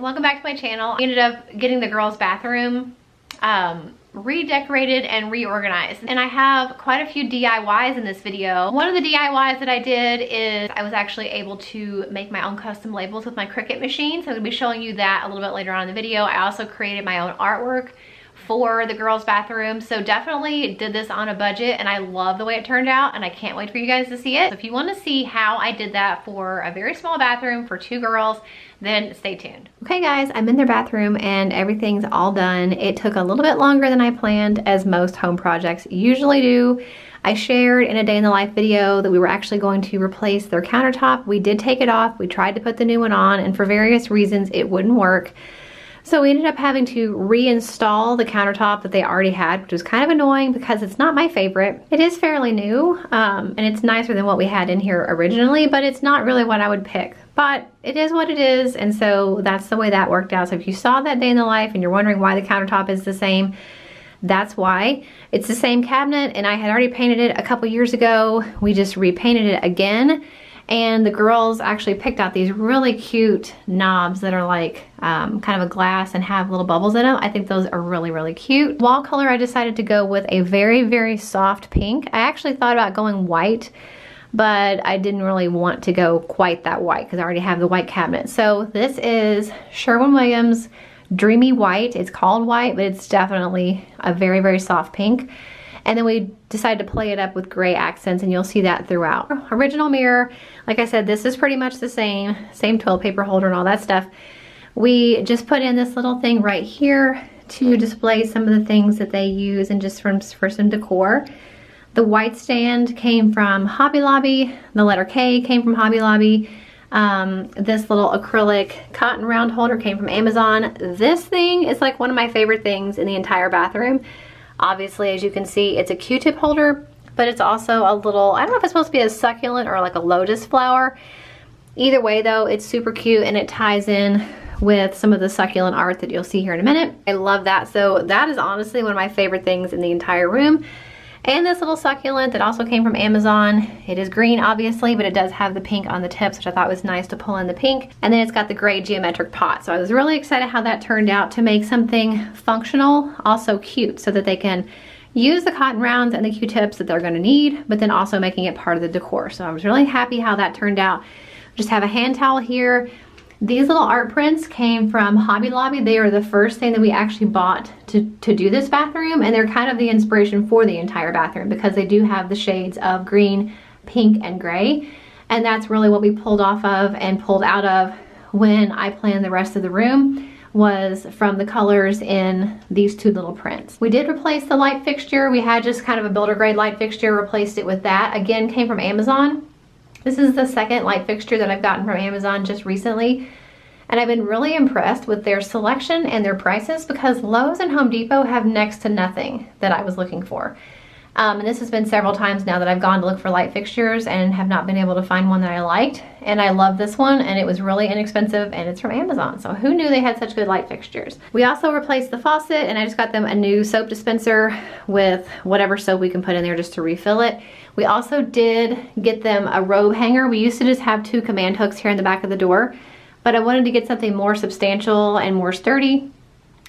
welcome back to my channel. I ended up getting the girls' bathroom redecorated and reorganized, and I have quite a few DIYs in this video. One of the DIYs that I did is I was actually able to make my own custom labels with my Cricut machine, so I'm gonna be showing you that a little bit later on in the video. I also created my own artwork for the girls' bathroom, so definitely did this on a budget, and I love the way it turned out, and I can't wait for you guys to see it. So if you want to see how I did that for a very small bathroom for 2 girls, then stay tuned. Okay guys, I'm in their bathroom and everything's all done. It took a little bit longer than I planned, as most home projects usually do. I shared in a day in the life video that we were actually going to replace their countertop. We did take it off, we tried to put the new one on, and for various reasons it wouldn't work. So we ended up having to reinstall the countertop that they already had, which was kind of annoying because it's not my favorite. It is fairly new, and it's nicer than what we had in here originally, but it's not really what I would pick. But it is what it is, and so that's the way that worked out. So if you saw that day in the life and you're wondering why the countertop is the same, that's why. It's the same cabinet, and I had already painted it a couple years ago. We just repainted it again. And the girls actually picked out these really cute knobs that are like kind of a glass and have little bubbles in them. I think those are really, really cute. Wall color, I decided to go with a very, very soft pink. I actually thought about going white, but I didn't really want to go quite that white because I already have the white cabinet. So this is Sherwin-Williams Dreamy White. It's called white, but it's definitely a very, very soft pink. And then we decided to play it up with gray accents, and you'll see that throughout. Original mirror, like I said, this is pretty much the same toilet paper holder and all that stuff. We just put in this little thing right here to display some of the things that they use and just for some decor. The white stand came from Hobby Lobby. The letter K came from Hobby Lobby. This little acrylic cotton round holder came from Amazon. This thing is like one of my favorite things in the entire bathroom. Obviously, as you can see, it's a Q-tip holder, but it's also a little, I don't know if it's supposed to be a succulent or like a lotus flower. Either way though, it's super cute and it ties in with some of the succulent art that you'll see here in a minute. I love that. So that is honestly one of my favorite things in the entire room. And this little succulent that also came from Amazon. It is green obviously, but it does have the pink on the tips, which I thought was nice to pull in the pink. And then it's got the gray geometric pot. So I was really excited how that turned out to make something functional, also cute, so that they can use the cotton rounds and the Q-tips that they're gonna need, but then also making it part of the decor. So I was really happy how that turned out. Just have a hand towel here. These little art prints came from Hobby Lobby. They are the first thing that we actually bought to do this bathroom, and they're kind of the inspiration for the entire bathroom because they do have the shades of green, pink, and gray. And that's really what we pulled off of and pulled out of when I planned the rest of the room, was from the colors in these 2 little prints. We did replace the light fixture. We had just kind of a builder grade light fixture, replaced it with that. Again, came from Amazon. This is the second light fixture that I've gotten from Amazon just recently, and I've been really impressed with their selection and their prices because Lowe's and Home Depot have next to nothing that I was looking for. And this has been several times now that I've gone to look for light fixtures and have not been able to find one that I liked. And I love this one, and it was really inexpensive, and it's from Amazon. So who knew they had such good light fixtures? We also replaced the faucet, and I just got them a new soap dispenser with whatever soap we can put in there just to refill it. We also did get them a robe hanger. We used to just have 2 command hooks here in the back of the door, but I wanted to get something more substantial and more sturdy.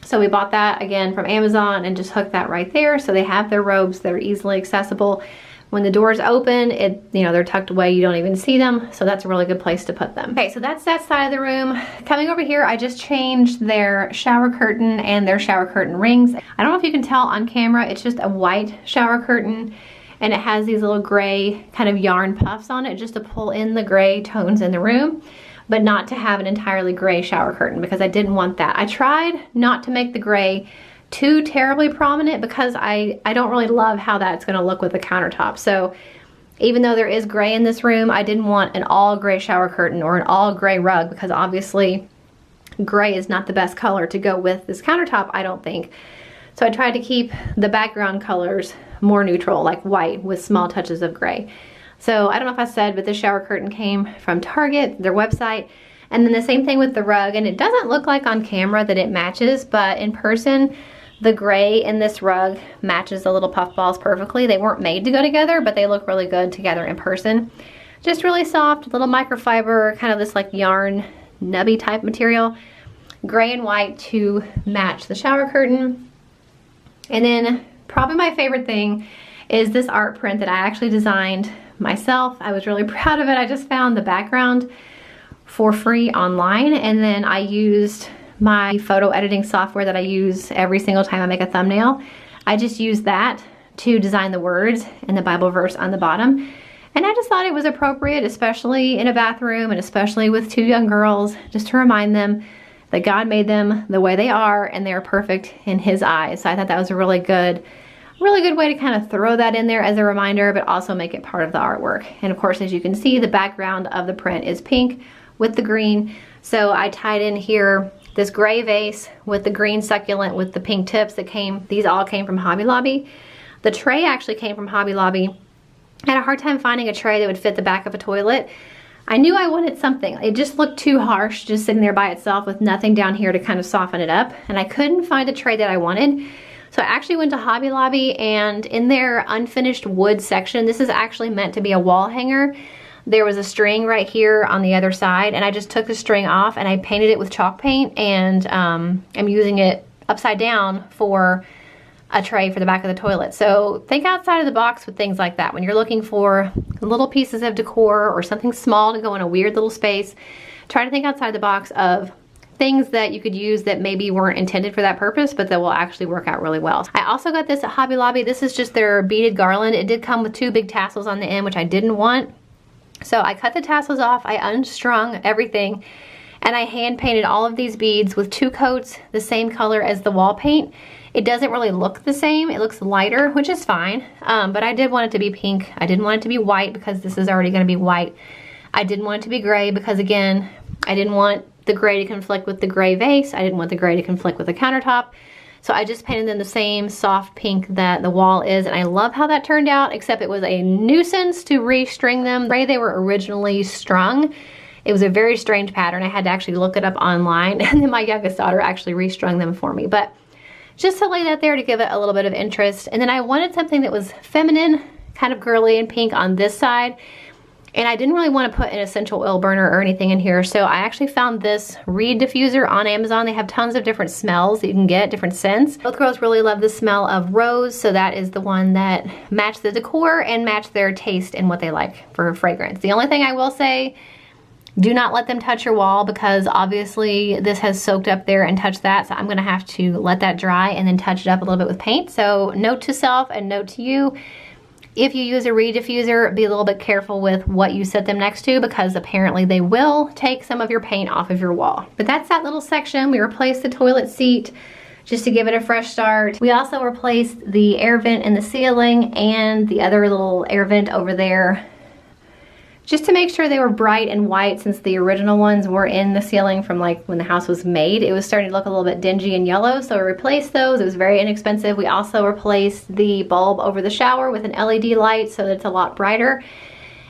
So we bought that again from Amazon and just hooked that right there. So they have their robes that are easily accessible. When the doors open, they're tucked away, you don't even see them. So that's a really good place to put them. Okay, so that's that side of the room. Coming over here, I just changed their shower curtain and their shower curtain rings. I don't know if you can tell on camera, it's just a white shower curtain, and it has these little gray kind of yarn puffs on it just to pull in the gray tones in the room, but not to have an entirely gray shower curtain because I didn't want that. I tried not to make the gray too terribly prominent because I don't really love how that's gonna look with the countertop. So even though there is gray in this room, I didn't want an all gray shower curtain or an all gray rug because obviously gray is not the best color to go with this countertop, I don't think. So I tried to keep the background colors more neutral, like white with small touches of gray. So I don't know if I said, but this shower curtain came from Target, their website. And then the same thing with the rug. And it doesn't look like on camera that it matches, but in person, the gray in this rug matches the little puffballs perfectly. They weren't made to go together, but they look really good together in person. Just really soft, little microfiber, kind of this like yarn nubby type material. gray and white to match the shower curtain. And then probably my favorite thing is this art print that I actually designed myself. I was really proud of it. I just found the background for free online, and then I used my photo editing software that I use every single time I make a thumbnail. I just used that to design the words and the Bible verse on the bottom. And I just thought it was appropriate, especially in a bathroom and especially with two young girls, just to remind them that God made them the way they are and they're perfect in His eyes. So I thought that was a really good way to kind of throw that in there as a reminder, but also make it part of the artwork. And of course, as you can see, the background of the print is pink with the green. So I tied in here this gray vase with the green succulent with the pink tips that came, these all came from Hobby Lobby. The tray actually came from Hobby Lobby. I had a hard time finding a tray that would fit the back of a toilet. I knew I wanted something. It just looked too harsh, just sitting there by itself with nothing down here to kind of soften it up. And I couldn't find a tray that I wanted. So I actually went to Hobby Lobby, and in their unfinished wood section, this is actually meant to be a wall hanger. There was a string right here on the other side, and I just took the string off and I painted it with chalk paint, and I'm using it upside down for a tray for the back of the toilet. So think outside of the box with things like that. When you're looking for little pieces of decor or something small to go in a weird little space, try to think outside the box of things that you could use that maybe weren't intended for that purpose, but that will actually work out really well. I also got this at Hobby Lobby. This is just their beaded garland. It did come with two big tassels on the end, which I didn't want. So I cut the tassels off, I unstrung everything, and I hand painted all of these beads with two coats the same color as the wall paint. It doesn't really look the same. It looks lighter, which is fine, but I did want it to be pink. I didn't want it to be white because this is already going to be white. I didn't want it to be gray because, again, I didn't want the gray to conflict with the gray vase. I didn't want the gray to conflict with the countertop. So I just painted them the same soft pink that the wall is, and I love how that turned out, except it was a nuisance to restring them. The way they were originally strung, it was a very strange pattern. I had to actually look it up online, and then my youngest daughter actually restrung them for me. But just to lay that there to give it a little bit of interest. And then I wanted something that was feminine, kind of girly and pink on this side. And I didn't really want to put an essential oil burner or anything in here, so I actually found this reed diffuser on Amazon. They have tons of different smells that you can get, different scents. Both girls really love the smell of rose, so that is the one that matched the decor and matched their taste and what they like for fragrance. The only thing I will say, do not let them touch your wall, because obviously this has soaked up there and touched that, so I'm going to have to let that dry and then touch it up a little bit with paint. So note to self and note to you, if you use a reed diffuser, be a little bit careful with what you set them next to, because apparently they will take some of your paint off of your wall. But that's that little section. We replaced the toilet seat just to give it a fresh start. We also replaced the air vent in the ceiling and the other little air vent over there, just to make sure they were bright and white, since the original ones were in the ceiling from like when the house was made. It was starting to look a little bit dingy and yellow, so we replaced those. It was very inexpensive. We also replaced the bulb over the shower with an LED light so that it's a lot brighter.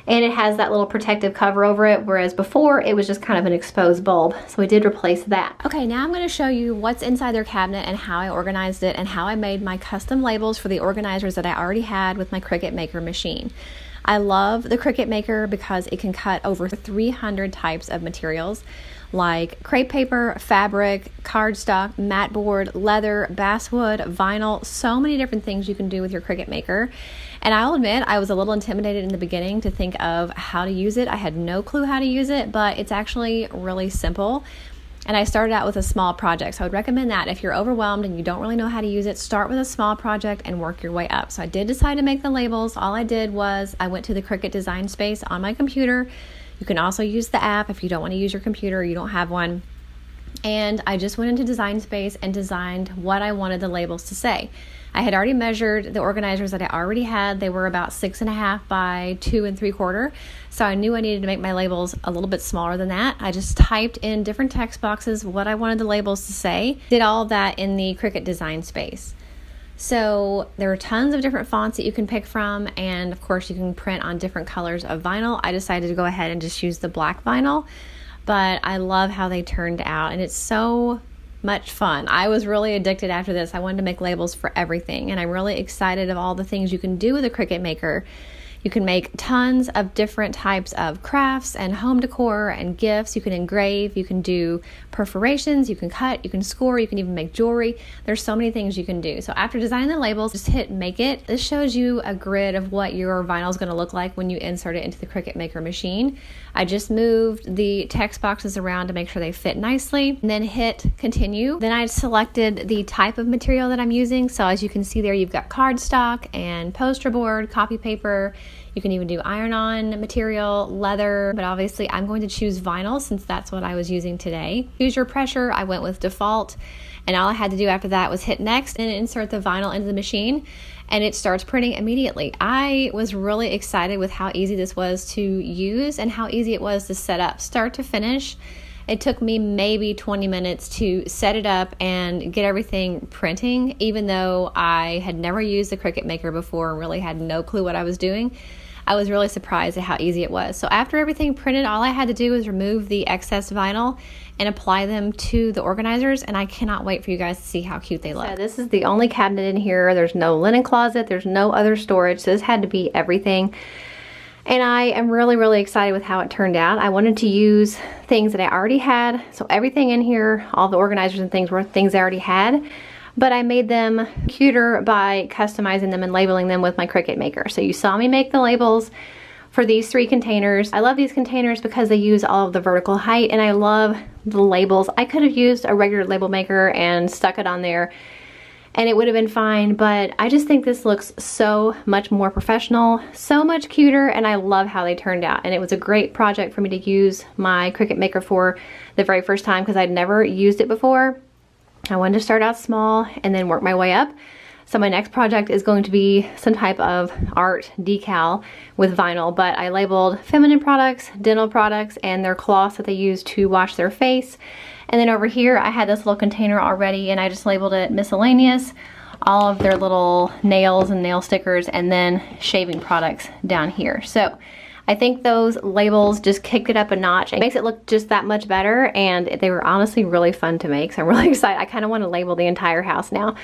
And it has that little protective cover over it, whereas before it was just kind of an exposed bulb. So we did replace that. Okay, now I'm gonna show you what's inside their cabinet and how I organized it and how I made my custom labels for the organizers that I already had with my Cricut Maker machine. I love the Cricut Maker because it can cut over 300 types of materials like crepe paper, fabric, cardstock, mat board, leather, basswood, vinyl, so many different things you can do with your Cricut Maker. And I'll admit, I was a little intimidated in the beginning to think of how to use it. I had no clue how to use it, but it's actually really simple. And I started out with a small project. So I would recommend that if you're overwhelmed and you don't really know how to use it, start with a small project and work your way up. So I did decide to make the labels. All I did was I went to the Cricut Design Space on my computer. You can also use the app if you don't want to use your computer or you don't have one. And I just went into Design Space and designed what I wanted the labels to say. I had already measured the organizers that I already had. They were about 6.5 by 2 3/4. So I knew I needed to make my labels a little bit smaller than that. I just typed in different text boxes what I wanted the labels to say. Did all of that in the Cricut Design Space. So there are tons of different fonts that you can pick from, and of course you can print on different colors of vinyl. I decided to go ahead and just use the black vinyl, but I love how they turned out, and it's so much fun. I was really addicted after this. I wanted to make labels for everything, and I'm really excited of all the things you can do with a Cricut Maker. You can make tons of different types of crafts and home decor and gifts. You can engrave, you can do perforations, you can cut, you can score, you can even make jewelry. There's so many things you can do. So after designing the labels, just hit make it. This shows you a grid of what your vinyl is going to look like when you insert it into the Cricut Maker machine. I just moved the text boxes around to make sure they fit nicely, and then hit continue. Then I selected the type of material that I'm using. So as you can see there, you've got cardstock and poster board, copy paper. You can even do iron-on material, leather, but obviously I'm going to choose vinyl since that's what I was using today. Use your pressure. I went with default, and all I had to do after that was hit next and insert the vinyl into the machine, and it starts printing immediately. I was really excited with how easy this was to use and how easy it was to set up, start to finish. It took me maybe 20 minutes to set it up and get everything printing, even though I had never used the Cricut Maker before and really had no clue what I was doing. I was really surprised at how easy it was. So after everything printed, all I had to do was remove the excess vinyl and apply them to the organizers, and I cannot wait for you guys to see how cute they look. So this is the only cabinet in here. There's no linen closet, there's no other storage, so this had to be everything. And I am really, really excited with how it turned out. I wanted to use things that I already had. So everything in here, all the organizers and things were things I already had, but I made them cuter by customizing them and labeling them with my Cricut Maker. So you saw me make the labels for these 3 containers. I love these containers because they use all of the vertical height, and I love the labels. I could have used a regular label maker and stuck it on there and it would have been fine, but I just think this looks so much more professional, so much cuter, and I love how they turned out. And it was a great project for me to use my Cricut Maker for the very first time because I'd never used it before. I wanted to start out small and then work my way up. So my next project is going to be some type of art decal with vinyl, but I labeled feminine products, dental products, and their cloths that they use to wash their face. And then over here, I had this little container already, and I just labeled it miscellaneous, all of their little nails and nail stickers, and then shaving products down here. So I think those labels just kicked it up a notch. It makes it look just that much better, and they were honestly really fun to make, so I'm really excited. I kind of want to label the entire house now.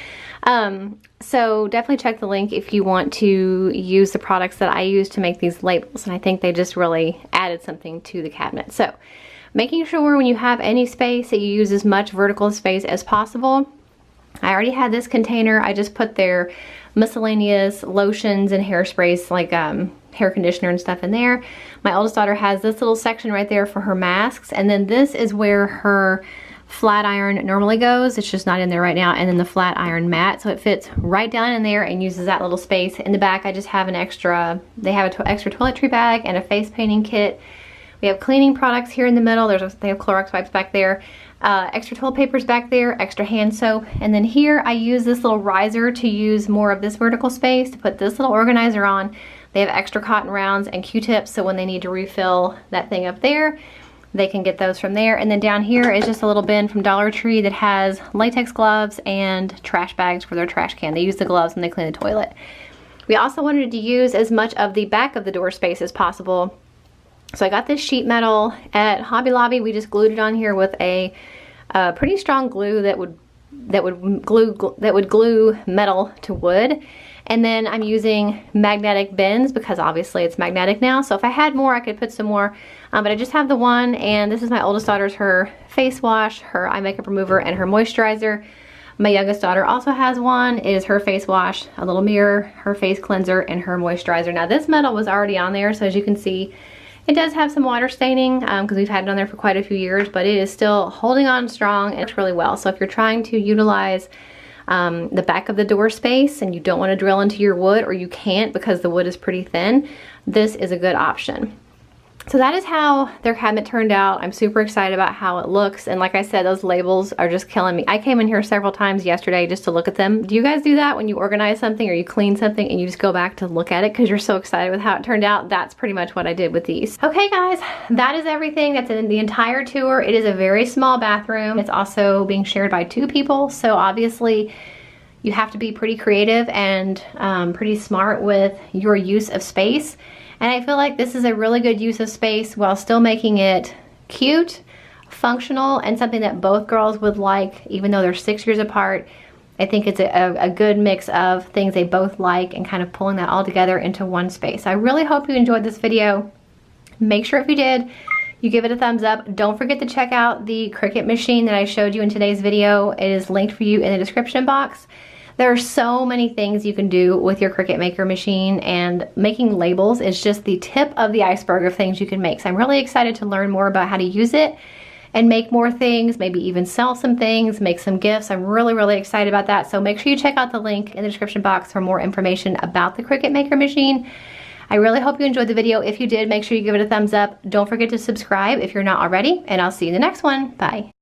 So definitely check the link if you want to use the products that I use to make these labels, and I think they just really added something to the cabinet. So making sure when you have any space that you use as much vertical space as possible. I already had this container. I just put their miscellaneous lotions and hairsprays, like hair conditioner and stuff in there. My oldest daughter has this little section right there for her masks, and then this is where her flat iron normally goes. It's just not in there right now. And then the flat iron mat, so it fits right down in there and uses that little space. In the back, I just have an extra, they have an extra toiletry bag and a face painting kit. We have cleaning products here in the middle. They have Clorox wipes back there. Extra toilet papers back there, extra hand soap. And then here I use this little riser to use more of this vertical space to put this little organizer on. They have extra cotton rounds and Q-tips, so when they need to refill that thing up there, they can get those from there. And then down here is just a little bin from Dollar Tree that has latex gloves and trash bags for their trash can. They use the gloves when they clean the toilet. We also wanted to use as much of the back of the door space as possible. So I got this sheet metal at Hobby Lobby. We just glued it on here with a pretty strong glue that would glue metal to wood. And then I'm using magnetic bins because obviously it's magnetic now. So if I had more, I could put some more. But I just have the one, and this is my oldest daughter's, her face wash, her eye makeup remover, and her moisturizer. My youngest daughter also has one. It is her face wash, a little mirror, her face cleanser, and her moisturizer. Now this metal was already on there, so as you can see, it does have some water staining because we've had it on there for quite a few years, but it is still holding on strong and it's really well. So if you're trying to utilize the back of the door space and you don't want to drill into your wood, or you can't because the wood is pretty thin, this is a good option. So that is how their cabinet turned out. I'm super excited about how it looks. And like I said, those labels are just killing me. I came in here several times yesterday just to look at them. Do you guys do that when you organize something or you clean something and you just go back to look at it because you're so excited with how it turned out? That's pretty much what I did with these. Okay guys, that is everything that's in the entire tour. It is a very small bathroom. It's also being shared by 2 people. So obviously you have to be pretty creative and pretty smart with your use of space. And I feel like this is a really good use of space while still making it cute, functional, and something that both girls would like, even though they're 6 years apart. I think it's a good mix of things they both like and kind of pulling that all together into one space. I really hope you enjoyed this video. Make sure if you did, you give it a thumbs up. Don't forget to check out the Cricut machine that I showed you in today's video. It is linked for you in the description box. There are so many things you can do with your Cricut Maker machine, and making labels is just the tip of the iceberg of things you can make. So I'm really excited to learn more about how to use it and make more things, maybe even sell some things, make some gifts. I'm really, really excited about that. So make sure you check out the link in the description box for more information about the Cricut Maker machine. I really hope you enjoyed the video. If you did, make sure you give it a thumbs up. Don't forget to subscribe if you're not already, and I'll see you in the next one. Bye.